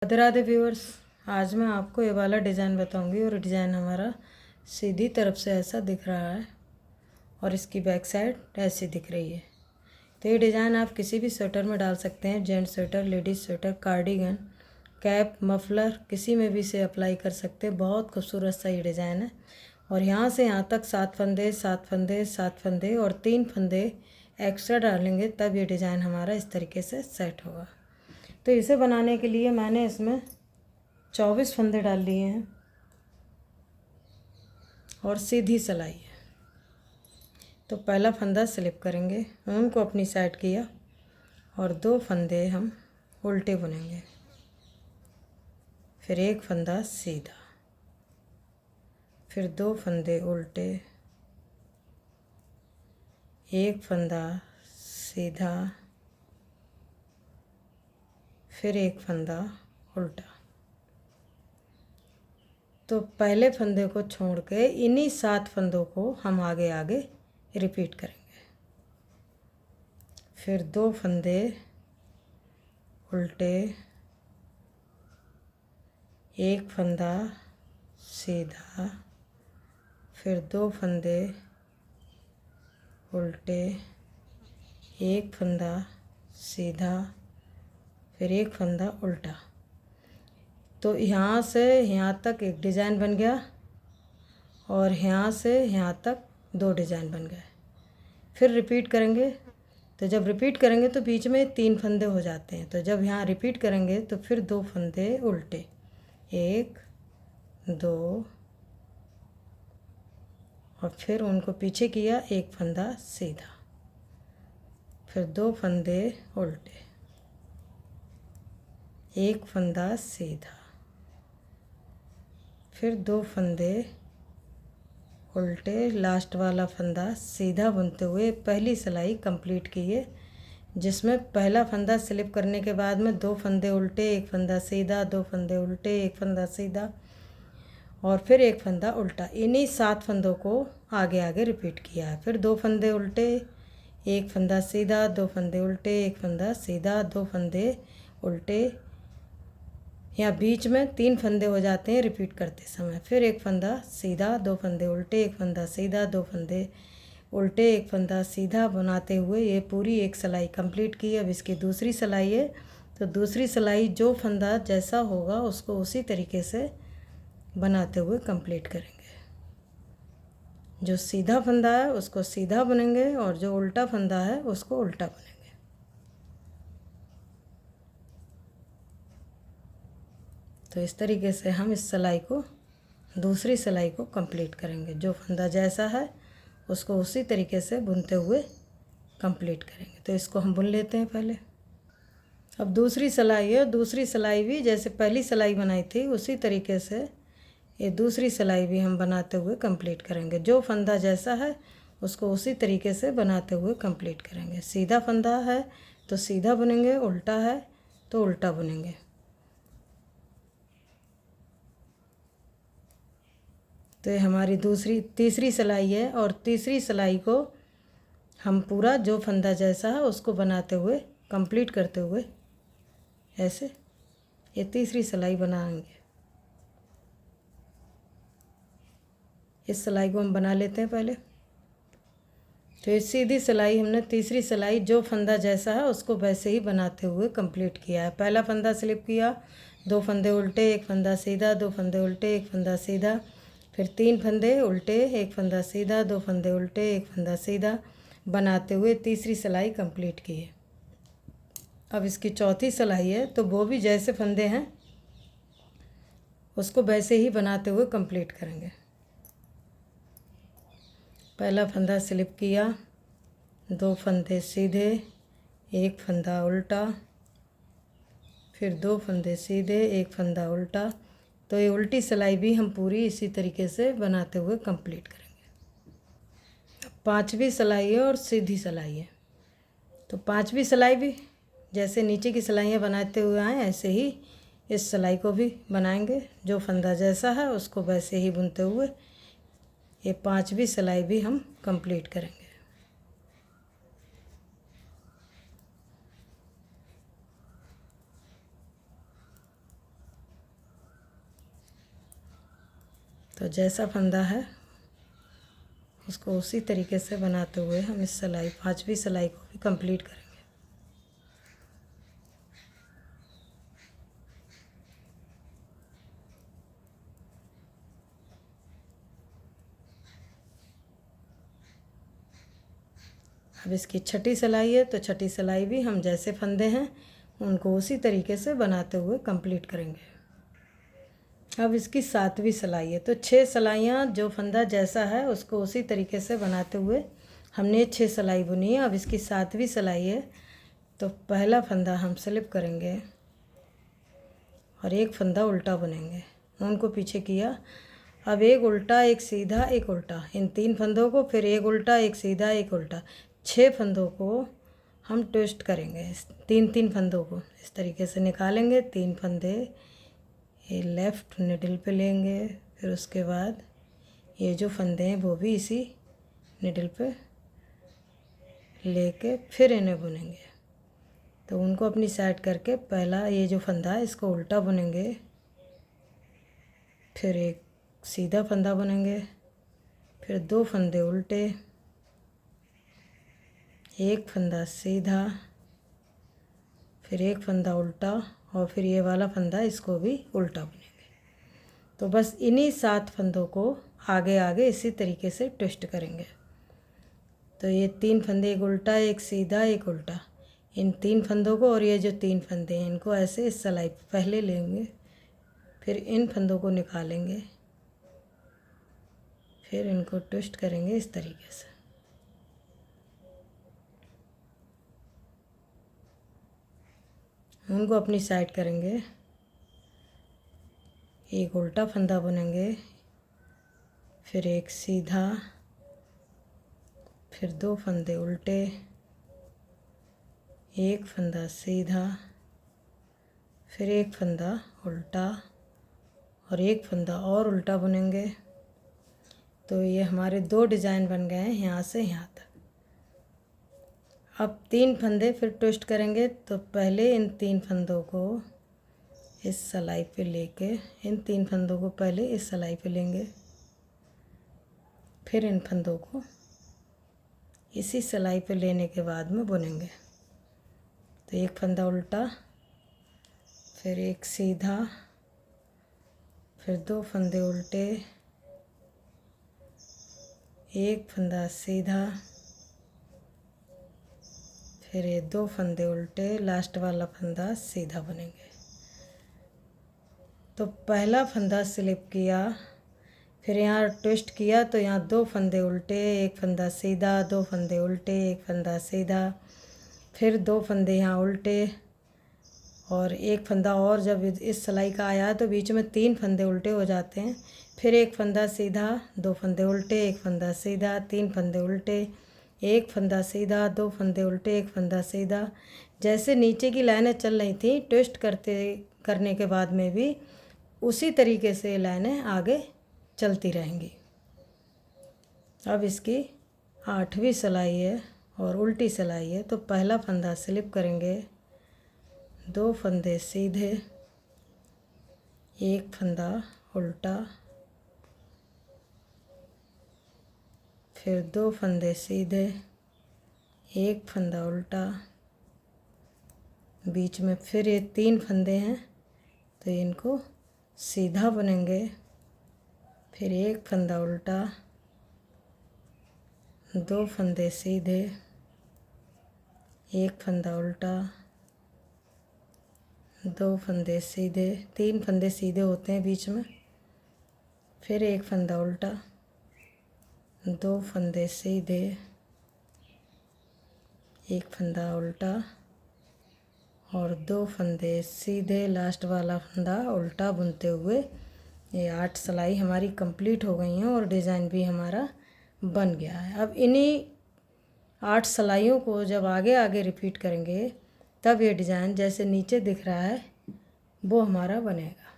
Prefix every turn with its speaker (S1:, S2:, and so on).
S1: Radhe Radhe viewers. आज मैं आपको ये वाला डिज़ाइन बताऊंगी और डिज़ाइन हमारा सीधी तरफ से ऐसा दिख रहा है और इसकी बैक साइड ऐसी दिख रही है। तो ये डिज़ाइन आप किसी भी स्वेटर में डाल सकते हैं, gents sweater, ladies sweater, cardigan, cap, muffler, किसी में भी इसे अप्लाई कर सकते हैं। बहुत खूबसूरत सा ये डिज़ाइन है। और यहाँ से यहाँ तक 7 फंदे 7 फंदे 7 फंदे और 3 फंदे एक्स्ट्रा डालेंगे, तब ये डिज़ाइन हमारा इस तरीके से सेट होगा। तो इसे बनाने के लिए मैंने इसमें 24 फंदे डाल लिए हैं और सीधी सिलाई है। तो पहला फंदा स्लिप करेंगे, ऊन को अपनी साइड किया और 2 फंदे हम उल्टे बुनेंगे, फिर एक फंदा सीधा, फिर 2 फंदे उल्टे, एक फंदा सीधा, फिर एक फंदा उल्टा। तो पहले फंदे को छोड़ के इन्हीं 7 फंदों को हम आगे आगे रिपीट करेंगे। फिर 2 फंदे उल्टे, एक फंदा सीधा, फिर 2 फंदे उल्टे, एक फंदा सीधा, फिर एक फंदा उल्टा। तो यहाँ से यहाँ तक एक डिज़ाइन बन गया और यहाँ से यहाँ तक 2 डिज़ाइन बन गए। फिर रिपीट करेंगे। तो जब रिपीट करेंगे तो बीच में 3 फंदे हो जाते हैं। तो जब यहाँ रिपीट करेंगे तो फिर 2 फंदे उल्टे, 1 2 और फिर उनको पीछे किया, एक फंदा सीधा, फिर 2 फंदे उल्टे, एक फंदा सीधा, फिर 2 फंदे उल्टे, लास्ट वाला फंदा सीधा बुनते हुए पहली सिलाई कंप्लीट किए, जिसमें पहला फंदा स्लिप करने के बाद में 2 फंदे उल्टे, एक फंदा सीधा, 2 फंदे उल्टे, एक फंदा सीधा और फिर एक फंदा उल्टा। इन्हीं 7 फंदों को आगे आगे रिपीट किया है। फिर 2 फंदे उल्टे, एक फंदा सीधा, 2 फंदे उल्टे, एक फंदा सीधा, 2 फंदे उल्टे। यहाँ बीच में 3 फंदे हो जाते हैं रिपीट करते समय। फिर एक फंदा सीधा, 2 फंदे उल्टे, एक फंदा सीधा, 2 फंदे उल्टे, एक फंदा सीधा बनाते हुए ये पूरी एक सिलाई कंप्लीट की। अब इसकी दूसरी सिलाई है। तो दूसरी सिलाई जो फंदा जैसा होगा उसको उसी तरीके से बनाते हुए कंप्लीट करेंगे। जो सीधा फंदा है उसको सीधा बुनेंगे और जो उल्टा फंदा है उसको उल्टा बुनेंगे। तो इस तरीके से हम इस सिलाई को, दूसरी सिलाई को कंप्लीट करेंगे। जो फंदा जैसा है उसको उसी तरीके से बुनते हुए कंप्लीट करेंगे। तो इसको हम बुन लेते हैं पहले। अब दूसरी सिलाई है, दूसरी सिलाई भी जैसे पहली सिलाई बनाई थी उसी तरीके से ये दूसरी सिलाई भी हम बनाते हुए कंप्लीट करेंगे। जो फंदा जैसा है उसको उसी तरीके से बनाते हुए कंप्लीट करेंगे। सीधा फंदा है तो सीधा बुनेंगे, उल्टा है तो उल्टा बुनेंगे। तो ये हमारी तीसरी सिलाई है और तीसरी सिलाई को हम पूरा जो फंदा जैसा है उसको बनाते हुए कंप्लीट करते हुए ऐसे ये तीसरी सिलाई बनाएंगे। इस सिलाई को हम बना लेते हैं पहले। तो ये सीधी सिलाई हमने तीसरी सिलाई जो फंदा जैसा है उसको वैसे ही बनाते हुए कंप्लीट किया है। पहला फंदा स्लिप किया, 2 फंदे उल्टे, एक फंदा सीधा, 2 फंदे उल्टे, एक फंदा सीधा, फिर 3 फंदे उल्टे, एक फंदा सीधा, 2 फंदे उल्टे, एक फंदा सीधा बनाते हुए तीसरी सिलाई कंप्लीट की है। अब इसकी चौथी सिलाई है। तो वो भी जैसे फंदे हैं उसको वैसे ही बनाते हुए कंप्लीट करेंगे। पहला फंदा स्लिप किया, 2 फंदे सीधे, एक फंदा उल्टा, फिर 2 फंदे सीधे, एक फंदा उल्टा। तो ये उल्टी सिलाई भी हम पूरी इसी तरीके से बनाते हुए कंप्लीट करेंगे। पांचवी सिलाई है और सीधी सिलाई है। तो पांचवी सिलाई भी जैसे नीचे की सिलाइयाँ बनाते हुए आए ऐसे ही इस सिलाई को भी बनाएंगे। जो फंदा जैसा है उसको वैसे ही बुनते हुए ये पांचवी सिलाई भी हम कंप्लीट करेंगे। तो जैसा फंदा है उसको उसी तरीके से बनाते हुए हम इस सिलाई 5वीं सिलाई को भी कंप्लीट करेंगे। अब इसकी छठी सिलाई है, तो छठी सिलाई भी हम जैसे फंदे हैं उनको उसी तरीके से बनाते हुए कंप्लीट करेंगे। अब इसकी 7वीं सिलाई है, तो 6 सिलाइयाँ जो फंदा जैसा है उसको उसी तरीके से बनाते हुए हमने 6 सिलाई बुनी है। अब इसकी 7वीं सिलाई है, तो पहला फंदा हम स्लिप करेंगे और एक फंदा उल्टा बुनेंगे, उनको पीछे किया। अब एक उल्टा, एक सीधा, एक उल्टा, इन 3 फंदों को, फिर एक उल्टा, एक सीधा, एक उल्टा, 6 फंदों को हम ट्विस्ट करेंगे। 3 फंदों को इस तरीके से निकालेंगे। 3 फंदे ये लेफ़्ट निडल पे लेंगे, फिर उसके बाद ये जो फंदे हैं वो भी इसी निडल पे लेके फिर इन्हें बुनेंगे। तो उनको अपनी साइड करके पहला ये जो फंदा है इसको उल्टा बुनेंगे, फिर एक सीधा फंदा बुनेंगे, फिर 2 फंदे उल्टे, एक फंदा सीधा, फिर एक फंदा उल्टा, और फिर ये वाला फंदा इसको भी उल्टा बुनेंगे। तो बस इन्हीं 7 फंदों को आगे आगे इसी तरीके से ट्विस्ट करेंगे। तो ये 3 फंदे, एक उल्टा, एक सीधा, एक उल्टा, इन 3 फंदों को और ये जो 3 फंदे हैं इनको ऐसे इस सिलाई पहले लेंगे, फिर इन फंदों को निकालेंगे, फिर इनको ट्विस्ट करेंगे इस तरीके से। उनको अपनी साइड करेंगे, एक उल्टा फंदा बुनेंगे, फिर एक सीधा, फिर 2 फंदे उल्टे, एक फंदा सीधा, फिर एक फंदा उल्टा और एक फंदा और उल्टा बुनेंगे। तो ये हमारे 2 डिज़ाइन बन गए हैं यहाँ से यहाँ तक। अब 3 फंदे फिर ट्विस्ट करेंगे। तो पहले इन 3 फंदों को इस सिलाई पे लेके, इन 3 फंदों को पहले इस सिलाई पे लेंगे, फिर इन फंदों को इसी सिलाई पे लेने के बाद में बुनेंगे। तो एक फंदा उल्टा, फिर एक सीधा, फिर 2 फंदे उल्टे, एक फंदा सीधा, फिर ये 2 फंदे उल्टे, लास्ट वाला फंदा सीधा बुनेंगे। तो पहला फंदा स्लिप किया, फिर यहाँ ट्विस्ट किया, तो यहाँ 2 फंदे उल्टे, एक फंदा सीधा, 2 फंदे उल्टे, एक फंदा सीधा, फिर 2 फंदे यहाँ उल्टे और एक फंदा और जब इस सिलाई का आया तो बीच में 3 फंदे उल्टे हो जाते हैं। फिर एक फंदा सीधा, 2 फंदे उल्टे, एक फंदा सीधा, 3 फंदे उल्टे, एक फंदा सीधा, 2 फंदे उल्टे, एक फंदा सीधा। जैसे नीचे की लाइनें चल रही थी ट्विस्ट करने के बाद में भी उसी तरीके से लाइनें आगे चलती रहेंगी। अब इसकी 8वीं सिलाई है और उल्टी सिलाई है। तो पहला फंदा स्लिप करेंगे, 2 फंदे सीधे, एक फंदा उल्टा, फिर 2 फंदे सीधे, एक फंदा उल्टा, बीच में फिर ये 3 फंदे हैं तो इनको सीधा बुनेंगे, फिर एक फंदा उल्टा, 2 फंदे सीधे, एक फंदा उल्टा, 2 फंदे सीधे, 3 फंदे सीधे होते हैं बीच में, फिर एक फंदा उल्टा, 2 फंदे सीधे, एक फंदा उल्टा और 2 फंदे सीधे, लास्ट वाला फंदा उल्टा बुनते हुए ये 8 सिलाई हमारी कंप्लीट हो गई हैं और डिज़ाइन भी हमारा बन गया है। अब इन्हीं 8 सिलाइयों को जब आगे आगे रिपीट करेंगे तब ये डिज़ाइन जैसे नीचे दिख रहा है वो हमारा बनेगा।